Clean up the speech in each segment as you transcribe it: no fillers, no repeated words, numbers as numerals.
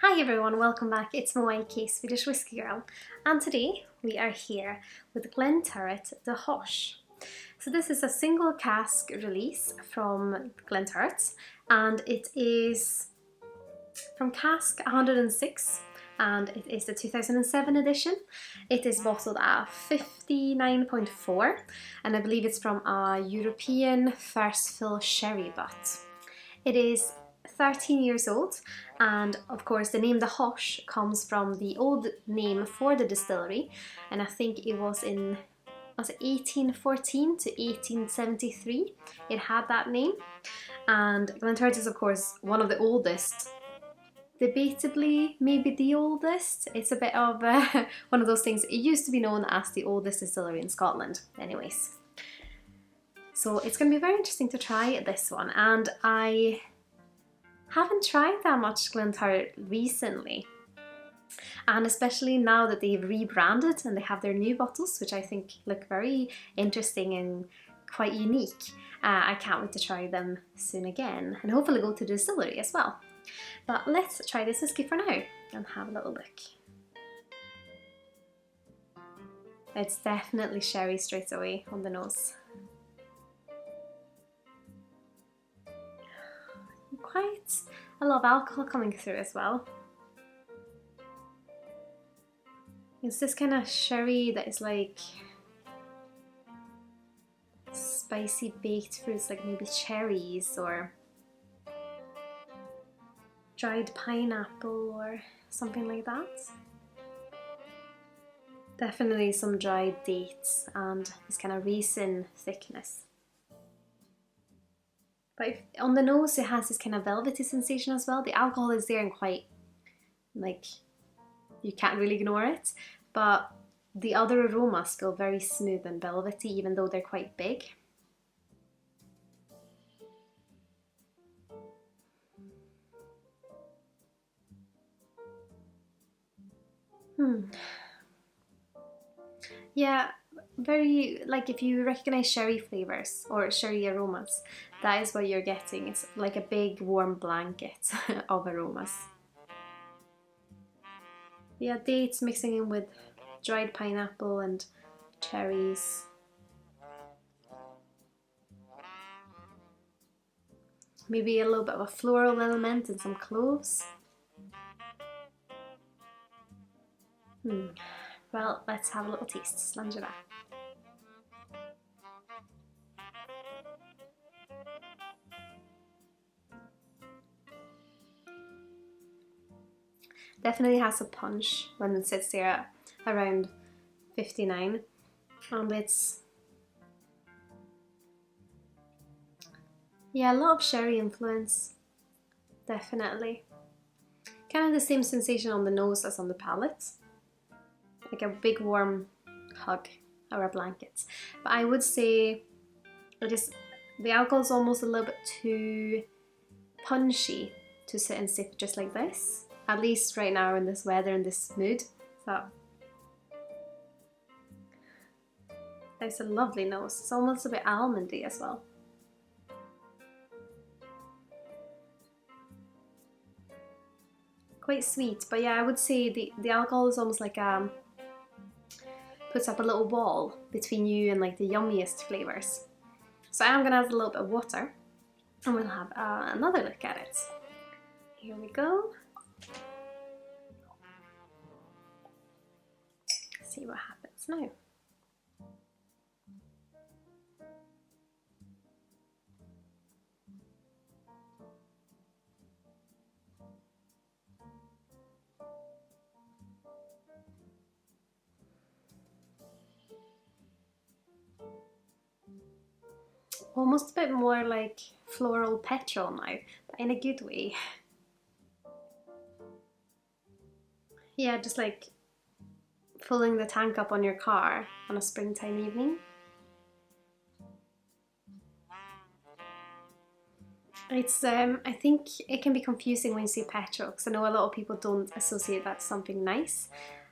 Hi everyone, welcome back. It's my Swedish whiskey girl, and today we are here with Glenturret The Hosh. So this is a single cask release from Glenturret, and it is from cask 106, and it is the 2007 edition. It is bottled at 59.4, and I believe it's from a European first fill sherry butt. It is 13 years old, and of course the name The Hosh comes from the old name for the distillery, and I think it was in 1814 to 1873 it had that name. And Glenturret is of course one of the oldest, debatably maybe the oldest. It's a bit of one of those things. It used to be known as the oldest distillery in Scotland anyways. So it's going to be very interesting to try this one, and I haven't tried that much Glenturret recently, and especially now that they've rebranded and they have their new bottles, which I think look very interesting and quite unique. I can't wait to try them soon again, and hopefully go to the distillery as well. But let's try this whiskey for now and have a little look. It's definitely sherry straight away on the nose. Quite a lot of alcohol coming through as well. It's this kind of sherry that is like spicy baked fruits, like maybe cherries or dried pineapple or something like that. Definitely some dried dates and this kind of raisin thickness. But on the nose it has this kind of velvety sensation as well. The alcohol is there and quite, like, you can't really ignore it. But the other aromas feel very smooth and velvety, even though they're quite big. Yeah, very, like, if you recognize sherry flavors or sherry aromas, that is what you're getting. It's like a big warm blanket of aromas. Yeah, dates mixing in with dried pineapple and cherries. Maybe a little bit of a floral element and some cloves. Well, let's have a little taste. Sláinte Skål. Definitely has a punch when it sits there at around 59, and it's, yeah, a lot of sherry influence, definitely. Kind of the same sensation on the nose as on the palate, like a big warm hug or a blanket. But I would say the alcohol is almost a little bit too punchy to sit and sip just like this. At least right now in this weather and this mood. So it's a lovely nose. It's almost a bit almondy as well. Quite sweet, but yeah, I would say the alcohol is almost like puts up a little wall between you and like the yummiest flavors. So I am gonna add a little bit of water, and we'll have another look at it. Here we go. See what happens now. Almost a bit more like floral petrol now, but in a good way. Yeah, just like filling the tank up on your car on a springtime evening. It's I think it can be confusing when you say petrol, because I know a lot of people don't associate that to something nice.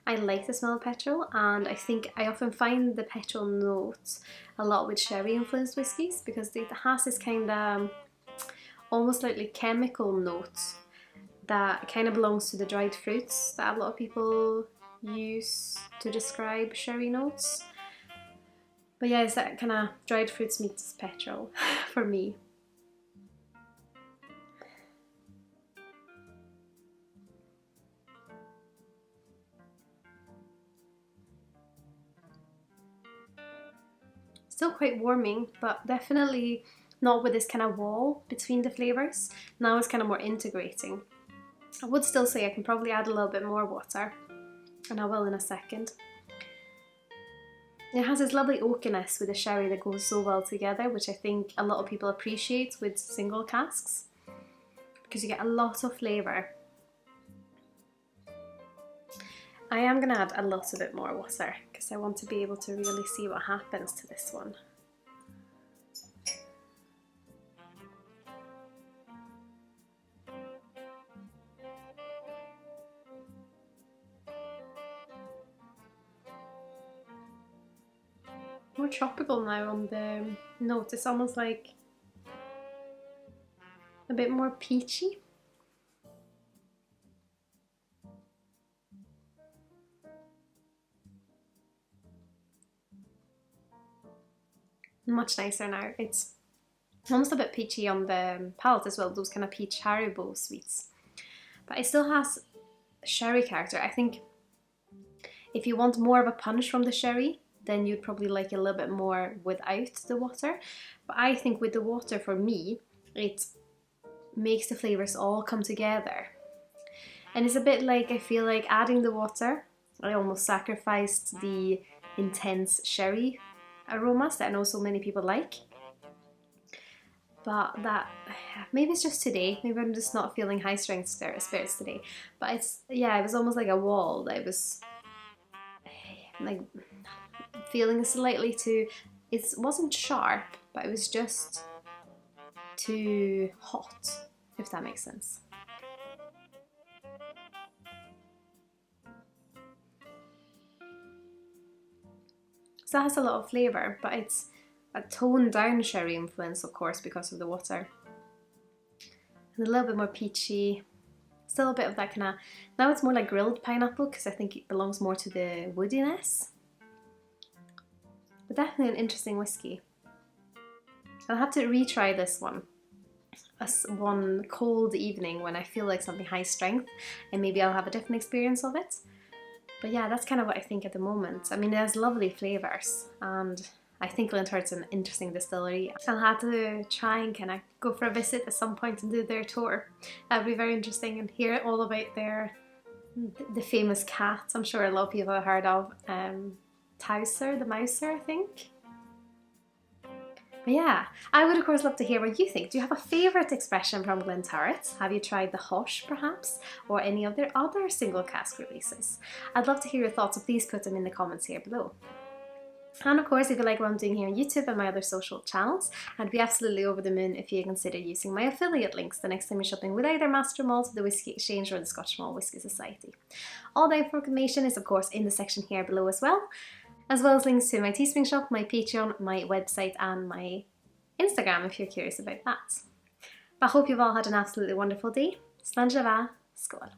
I like the smell of petrol, and I think I often find the petrol note a lot with sherry influenced whiskies, because it has this kind of almost like chemical note that kind of belongs to the dried fruits that a lot of people use to describe sherry notes. But yeah, it's that kind of dried fruits meets petrol for me. Still quite warming, but definitely not with this kind of wall between the flavours. Now it's kind of more integrating. I would still say I can probably add a little bit more water, and I will in a second. It has this lovely oakiness with the sherry that goes so well together, which I think a lot of people appreciate with single casks, because you get a lot of flavour. I am going to add a little bit more water because I want to be able to really see what happens to this one. More tropical now on the note. It's almost like a bit more peachy. Much nicer now. It's almost a bit peachy on the palate as well, those kind of peach Haribo sweets. But it still has sherry character. I think if you want more of a punch from the sherry, then you'd probably like a little bit more without the water. But I think with the water, for me, it makes the flavours all come together. And it's a bit like, I feel like adding the water, I almost sacrificed the intense sherry aromas that I know so many people like. But that, maybe it's just today, maybe I'm just not feeling high strength spirits today. But it's, yeah, it was almost like a wall that was like feeling slightly too, it wasn't sharp, but it was just too hot, if that makes sense. So that has a lot of flavour, but it's a toned down sherry influence, of course, because of the water. And a little bit more peachy. Still a bit of that kind of, now it's more like grilled pineapple because I think it belongs more to the woodiness. But definitely an interesting whiskey. I'll have to retry this one one cold evening when I feel like something high strength, and maybe I'll have a different experience of it. But yeah, that's kind of what I think at the moment. I mean, it has lovely flavours, and I think Glenturret's an interesting distillery. I'll have to try and kind of go for a visit at some point and do their tour. That'd be very interesting, and hear all about the famous cat. I'm sure a lot of people have heard of. Towser, the Mouser, I think. But yeah, I would of course love to hear what you think. Do you have a favourite expression from Glenturret? Have you tried the Hosh perhaps? Or any of their other single cask releases? I'd love to hear your thoughts, so please put them in the comments here below. And of course, if you like what I'm doing here on YouTube and my other social channels, I'd be absolutely over the moon if you consider using my affiliate links the next time you're shopping with either Master Malt, the Whisky Exchange, or the Scotch Malt Whisky Society. All the information is of course in the section here below as well as links to my Teespring shop, my Patreon, my website and my Instagram if you're curious about that. But I hope you've all had an absolutely wonderful day. Sláinte Skål.